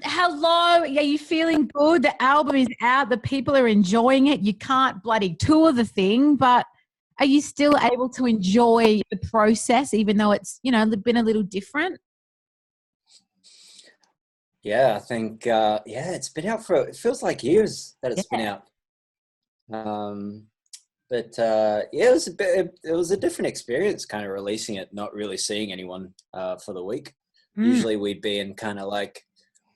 Hello. Are you feeling good? The album is out. The people are enjoying it. You can't bloody tour the thing, but are you still able to enjoy the process, even though it's, been a little different? Yeah, I think, it's been out it feels like years that it's been out. It was a different experience kind of releasing it, not really seeing anyone for the week. Usually we'd be in kind of like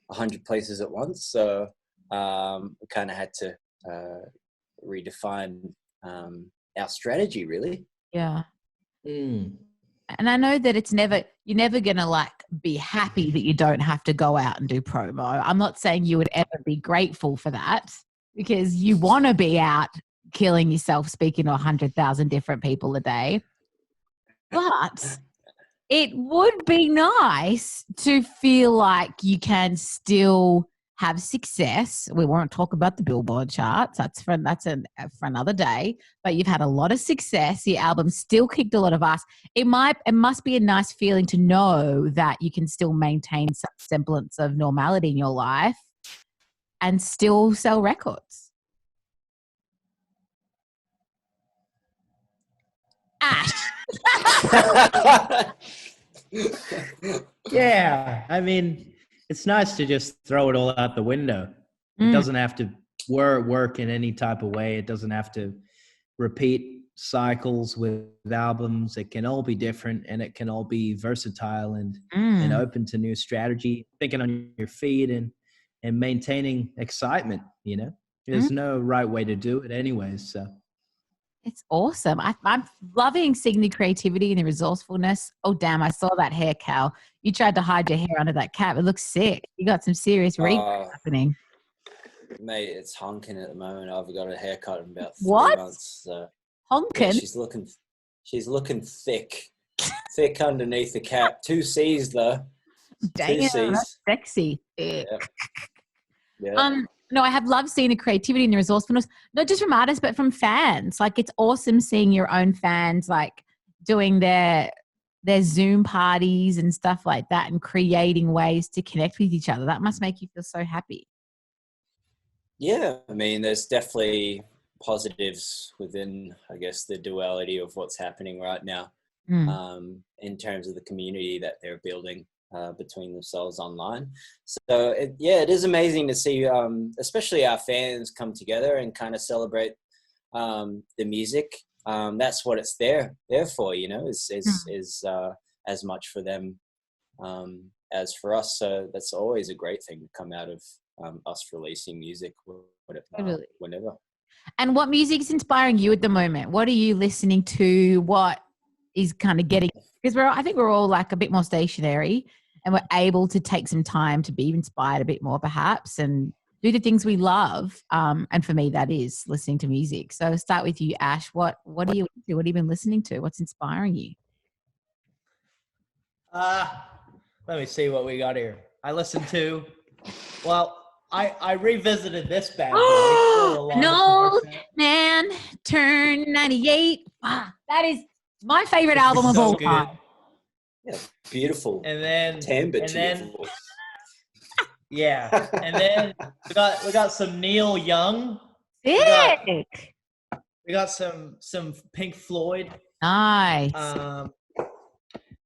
100 places at once. So we kind of had to redefine our strategy, really. Yeah. And I know that you're never going to be happy that you don't have to go out and do promo. I'm not saying you would ever be grateful for that, because you want to be out killing yourself, speaking to 100,000 different people a day. But it would be nice to feel like you can still have success. We won't talk about the Billboard charts. That's for another day. But you've had a lot of success. Your album still kicked a lot of ass. It must be a nice feeling to know that you can still maintain some semblance of normality in your life and still sell records. Ash. Yeah, I mean, it's nice to just throw it all out the window. It doesn't have to work in any type of way. It doesn't have to repeat cycles with albums. It can all be different, and it can all be versatile and open to new strategy, thinking on your feet and maintaining excitement, There's no right way to do it anyways, so. It's awesome. I'm loving seeing the creativity and the resourcefulness. Oh, damn, I saw that hair, Cal. You tried to hide your hair under that cap. It looks sick. You got some serious regrowth happening. Mate, it's honking at the moment. I've got a haircut in about 3 months. So. Honking? Yeah, she's looking thick. Thick underneath the cap. 2 C's, though. Dang, 2 C's. That's sexy. Yeah. Yeah. No, I have loved seeing the creativity and the resourcefulness, not just from artists, but from fans. It's awesome seeing your own fans, doing their Zoom parties and stuff like that and creating ways to connect with each other. That must make you feel so happy. Yeah, I mean, there's definitely positives within, I guess, the duality of what's happening right now in terms of the community that they're building. Between themselves online. So it is amazing to see, especially our fans come together and kind of celebrate the music. That's what it's there for, is as much for them as for us. So that's always a great thing to come out of us releasing music whenever. And what music is inspiring you at the moment? What are you listening to? What is kind of getting, because I think we're all a bit more stationary, and we're able to take some time to be inspired a bit more perhaps and do the things we love. And for me, that is listening to music. So start with you, Ash. What are you into? What have you been listening to? What's inspiring you? Let me see what we got here. I listened to, I revisited this bad boy. No Man Turn 98. Wow, that is my favorite album of all time. Yeah, beautiful. And then timbre to your voice. Yeah, and then we got some Neil Young. Sick. We got some Pink Floyd. Nice.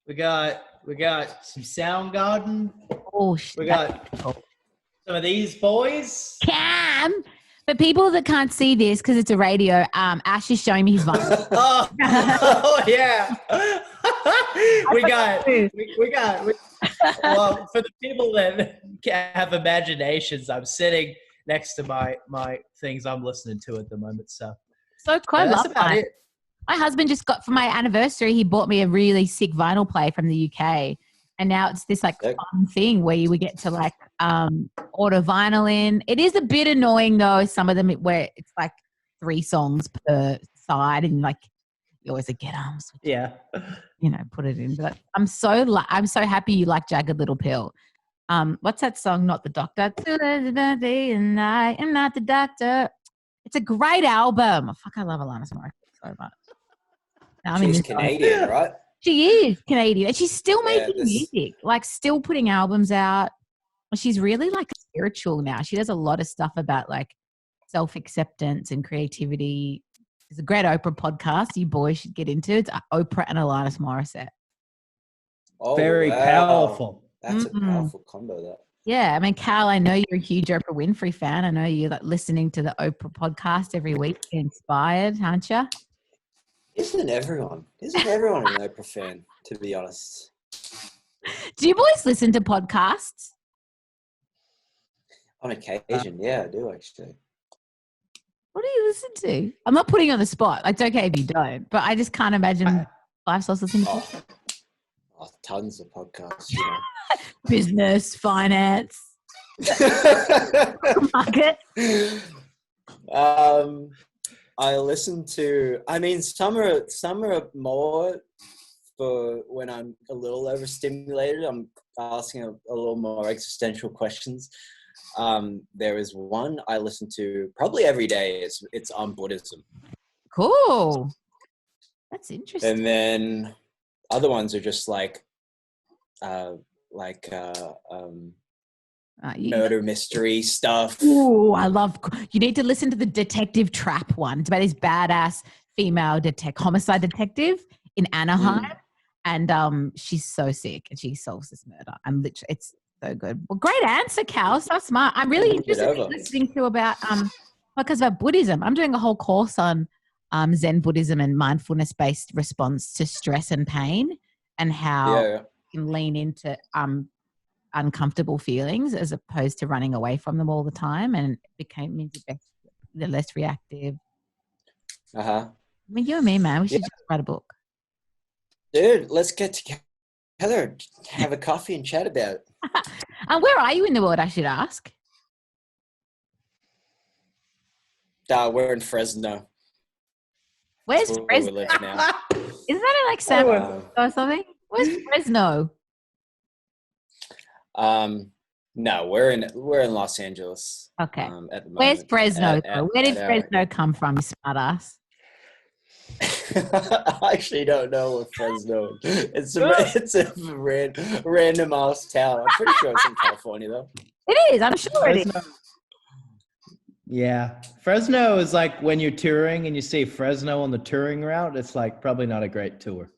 We got some Soundgarden. Oh shit. We got some of these boys. Cam. But people that can't see this because it's a radio, Ash is showing me his vinyl. oh yeah. we got well, for the people that have imaginations, I'm sitting next to my things I'm listening to at the moment. So cool. That's about it. My husband just got, for my anniversary, he bought me a really sick vinyl player from the UK. And now it's this fun thing where you would get to order vinyl in. It is a bit annoying though, some of them where it's 3 songs per side and you always get arms. Yeah. Put it in. But I'm so happy you like Jagged Little Pill. What's that song? Not the Doctor. And I am not the doctor. It's a great album. Fuck, I love Alanis Morissette so much. She's Canadian, right? She is Canadian. And she's still making music, still putting albums out. She's really like spiritual now. She does a lot of stuff about like self-acceptance and creativity. It's a great Oprah podcast you boys should get into. It's Oprah and Alanis Morissette. Oh, Very powerful. That's a powerful combo, that. Yeah, I mean, Cal, I know you're a huge Oprah Winfrey fan. I know you're like listening to the Oprah podcast every week. You're inspired, aren't you? Isn't everyone an Oprah fan, to be honest? Do you boys listen to podcasts? On occasion, yeah, I do actually. What do you listen to? I'm not putting you on the spot. It's okay if you don't, but I just can't imagine 5SOS listening to tons of podcasts, you know. Business, finance, market. I listen to, I mean, some are more for when I'm a little overstimulated. I'm asking a little more existential questions. There is one I listen to probably every day. It's on Buddhism. Cool. That's interesting. And then other ones are just like murder mystery stuff. Ooh, you need to listen to the Detective Trap one. It's about this badass female homicide detective in Anaheim. And she's so sick and she solves this murder. It's so good. Well, great answer, Cal. So smart. I'm really interested in listening to about Buddhism. I'm doing a whole course on Zen Buddhism and mindfulness-based response to stress and pain, and how you can lean into uncomfortable feelings as opposed to running away from them all the time, and means you're less reactive. I mean, you and me, man, we should just write a book. Dude, let's get together, have a coffee and chat about it. Where are you in the world, I should ask? We're in Fresno. Where's Fresno? Where we live now. Isn't that in like San Francisco or something? Where's Fresno? No, we're in Los Angeles. Okay. At the moment. Where's Fresno? Where did Fresno come from, you smartass? I actually don't know where Fresno is. It's a random ass town. I'm pretty sure it's in California though. It is. I'm sure it is. Yeah. Fresno is like when you're touring and you see Fresno on the touring route, it's like probably not a great tour.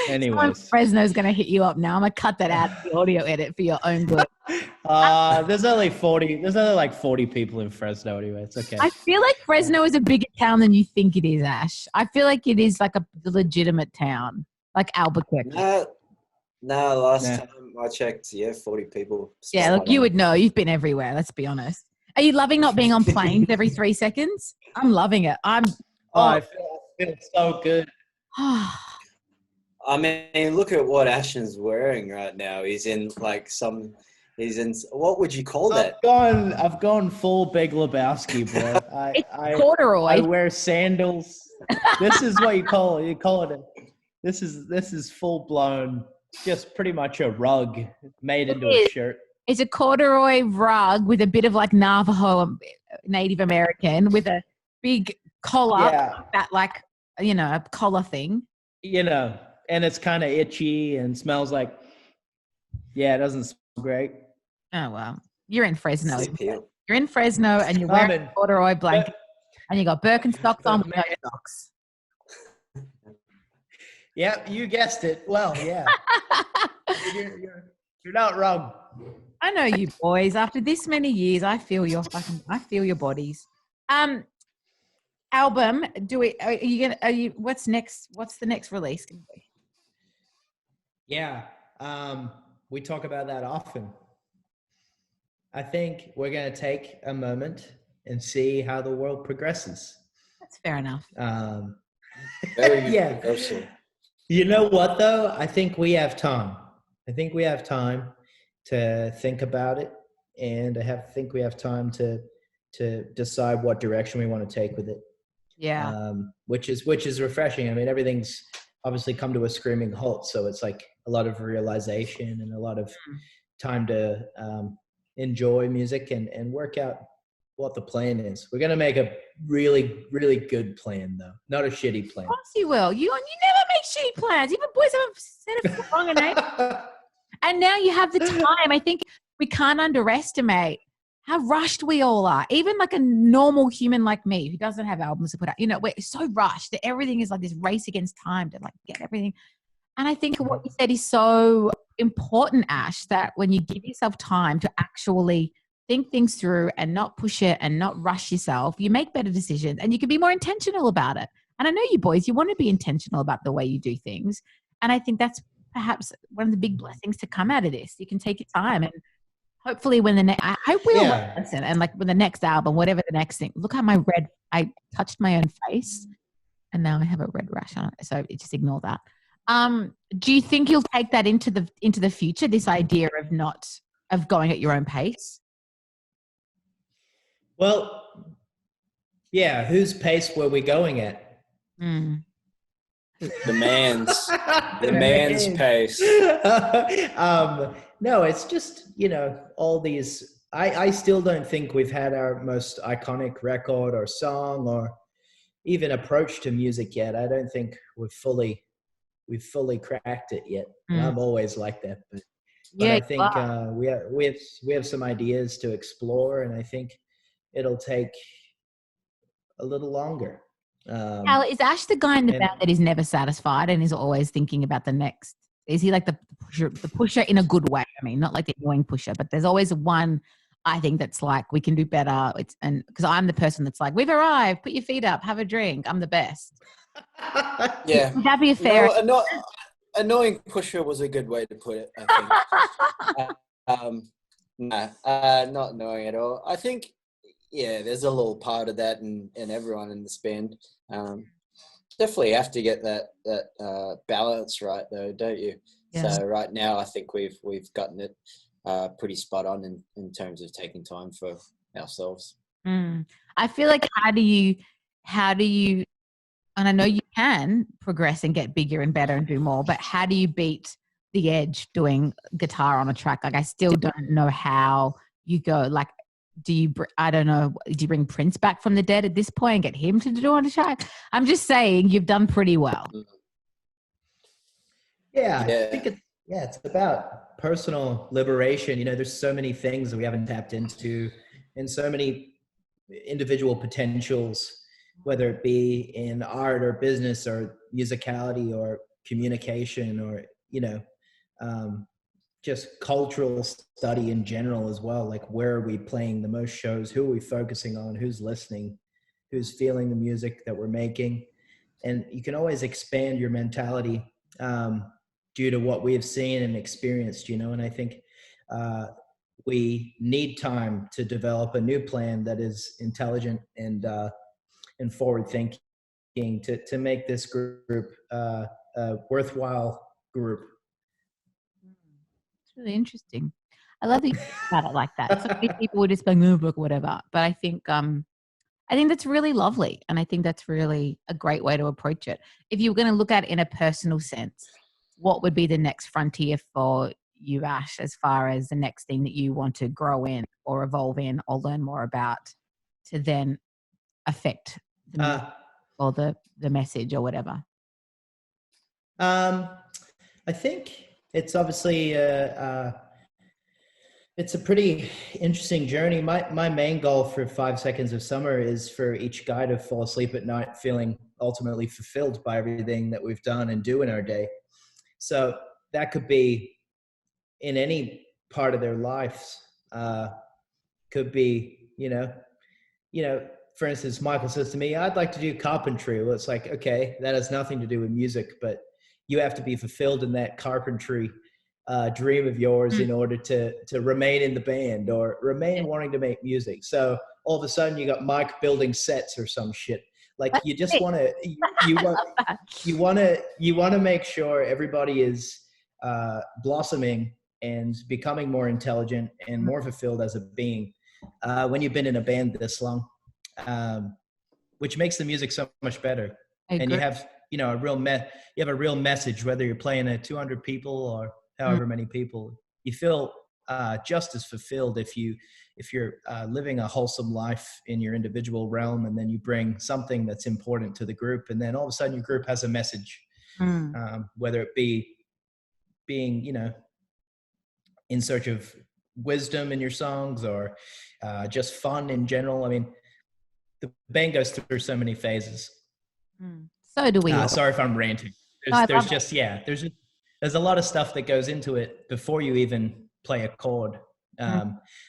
Anyways. Fresno's going to hit you up now. I'm going to cut that out of the audio edit for your own good. There's only like 40 people in Fresno anyway. It's okay. I feel like Fresno is a bigger town than you think it is, Ash. I feel like it is like a legitimate town, like Albuquerque. Last time I checked, 40 people. Yeah, look, you would know. You've been everywhere, let's be honest. Are you loving not being on planes every 3 seconds? I'm loving it. I feel so good. I mean, look at what Ashton's wearing right now. He's in what would you call that? I've gone full Big Lebowski, bro. It's corduroy. I wear sandals. This is what you call it. This is full blown, just pretty much a rug made into a shirt. It's a corduroy rug with a bit of like Navajo Native American with a big collar, that like, a collar thing. And it's kind of itchy and smells like, it doesn't smell great. Oh, well, you're in Fresno. You're in Fresno and you're wearing a corduroy blanket and you got Birkenstocks on with no socks. Yep, you guessed it. Well, yeah. You're not wrong. I know you boys. After this many years, I feel your bodies. Album, what's next? What's the next release going to be? Yeah, we talk about that often. I think we're going to take a moment and see how the world progresses. That's fair enough. You know what, though? I think we have time. To think about it, and I think we have time to decide what direction we want to take with it. Yeah. Which is refreshing. I mean, everything's obviously come to a screaming halt, so it's like a lot of realization and a lot of time to enjoy music and work out what the plan is. We're gonna make a really, really good plan, though, not a shitty plan. Of course you will. You never make shitty plans. Even boys haven't said it for long enough. And now you have the time. I think we can't underestimate how rushed we all are. Even like a normal human like me who doesn't have albums to put out, you know, we're so rushed that everything is like this race against time to like get everything. And I think what you said is so important, Ash, that when you give yourself time to actually think things through and not push it and not rush yourself, you make better decisions and you can be more intentional about it. And I know you boys, you want to be intentional about the way you do things. And I think that's perhaps one of the big blessings to come out of this. You can take your time and hopefully when the next, I hope we all listen and like with the next album, whatever the next thing, look how I touched my own face and now I have a red rash on it. So just ignore that. Do you think you'll take that into the future, this idea of going at your own pace? Well, yeah. Whose pace were we going at? The man's pace. No, it's just, you know, all these, I still don't think we've had our most iconic record or song or even approach to music yet. I don't think we've fully cracked it yet. And I'm always like that, but I think we have some ideas to explore, and I think it'll take a little longer. Cal, is Ash the guy in the band that is never satisfied and is always thinking about the next? Is he like the pusher in a good way? I mean, not like the annoying pusher, but there's always one, I think, that's like, we can do better. And because I'm the person that's like, we've arrived, put your feet up, have a drink. I'm the best. Yeah. Would that be a fair? No, annoying pusher was a good way to put it, I think. Not annoying at all. I think, yeah, there's a little part of that in everyone in this band. Definitely have to get that balance right, though, don't you? Yeah. So right now, I think we've gotten it pretty spot on in terms of taking time for ourselves. I feel like how do you, and I know you can progress and get bigger and better and do more, but how do you beat the edge doing guitar on a track? Like, I still don't know how you go. Like, do you bring Prince back from the dead at this point and get him to do on a track? I'm just saying you've done pretty well. Yeah. I think it's about personal liberation. You know, there's so many things that we haven't tapped into and so many individual potentials, whether it be in art or business or musicality or communication or, you know, just cultural study in general as well. Like, where are we playing the most shows? Who are we focusing on? Who's listening? Who's feeling the music that we're making? And you can always expand your mentality due to what we have seen and experienced, you know. And I think we need time to develop a new plan that is intelligent and forward thinking to make this group a worthwhile group. It's really interesting. I love that you think about it like that. So many people would just be like, book, whatever. But I think that's really lovely. And I think that's really a great way to approach it. If you were going to look at it in a personal sense, what would be the next frontier for you, Ash, as far as the next thing that you want to grow in or evolve in or learn more about to then affect the music or the message or whatever? I think it's obviously it's a pretty interesting journey. My main goal for 5 Seconds of Summer is for each guy to fall asleep at night feeling ultimately fulfilled by everything that we've done and do in our day. So that could be in any part of their lives. Could be, you know, for instance, Michael says to me, I'd like to do carpentry. Well, it's like, okay, that has nothing to do with music, but you have to be fulfilled in that carpentry dream of yours in order to remain in the band or remain wanting to make music. So all of a sudden you got Mike building sets or some shit. Like, you just want to, you want to make sure everybody is blossoming and becoming more intelligent and more fulfilled as a being when you've been in a band this long, which makes the music so much better. And you have, you know, you have a real message, whether you're playing at 200 people or however many people. You feel just as fulfilled if you're living a wholesome life in your individual realm, and then you bring something that's important to the group, and then all of a sudden your group has a message, whether it be being, you know, in search of wisdom in your songs, or just fun in general? I mean, the band goes through so many phases. So do we all. Sorry if I'm ranting. There's a lot of stuff that goes into it before you even play a chord.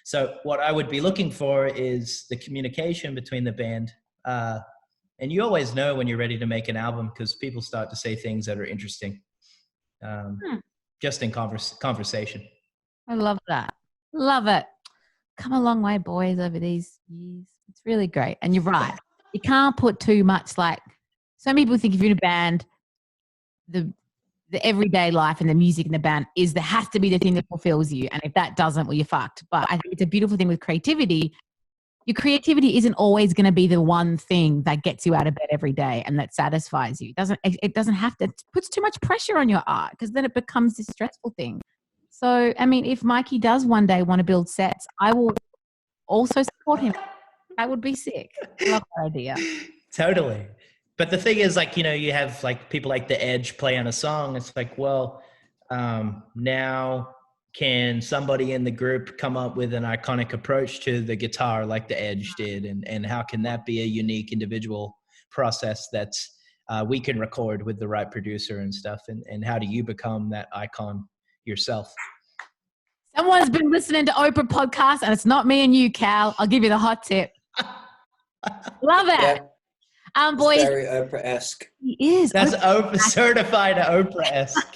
So what I would be looking for is the communication between the band. And you always know when you're ready to make an album, because people start to say things that are interesting, just in conversation. I love that. Love it. Come a long way, boys, over these years. It's really great. And you're right. You can't put too much, like, some people think if you're in a band, the everyday life and the music in the band has to be the thing that fulfills you. And if that doesn't, well, you're fucked. But I think it's a beautiful thing with creativity. Your creativity isn't always going to be the one thing that gets you out of bed every day and that satisfies you. It doesn't have to. It puts too much pressure on your art, because then it becomes this stressful thing. So, I mean, if Mikey does one day want to build sets, I will also support him. That would be sick. Love that idea. Totally. But the thing is, like, you know, you have like people like The Edge play on a song. It's like, well, now can somebody in the group come up with an iconic approach to the guitar like The Edge did? And how can that be a unique individual process that's we can record with the right producer and stuff? And how do you become that icon yourself? Someone's been listening to Oprah podcast, and it's not me and you, Cal. I'll give you the hot tip. Love it. Yeah. Boys. Very Oprah-esque. He is. That's certified Oprah-esque.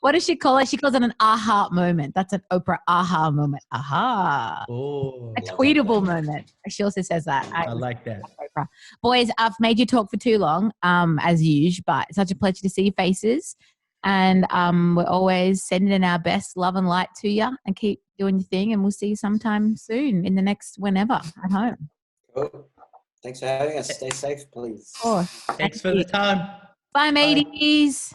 What does she call it? She calls it an aha moment. That's an Oprah aha moment. Aha. Oh, a tweetable moment. She also says that. I like that. Oprah. Boys, I've made you talk for too long, as usual, but it's such a pleasure to see your faces. And we're always sending in our best love and light to you, and keep doing your thing. And we'll see you sometime soon in the next whenever at home. Cool. Thanks for having us. Stay safe, please. Oh, Thanks for the time. Bye, mateys.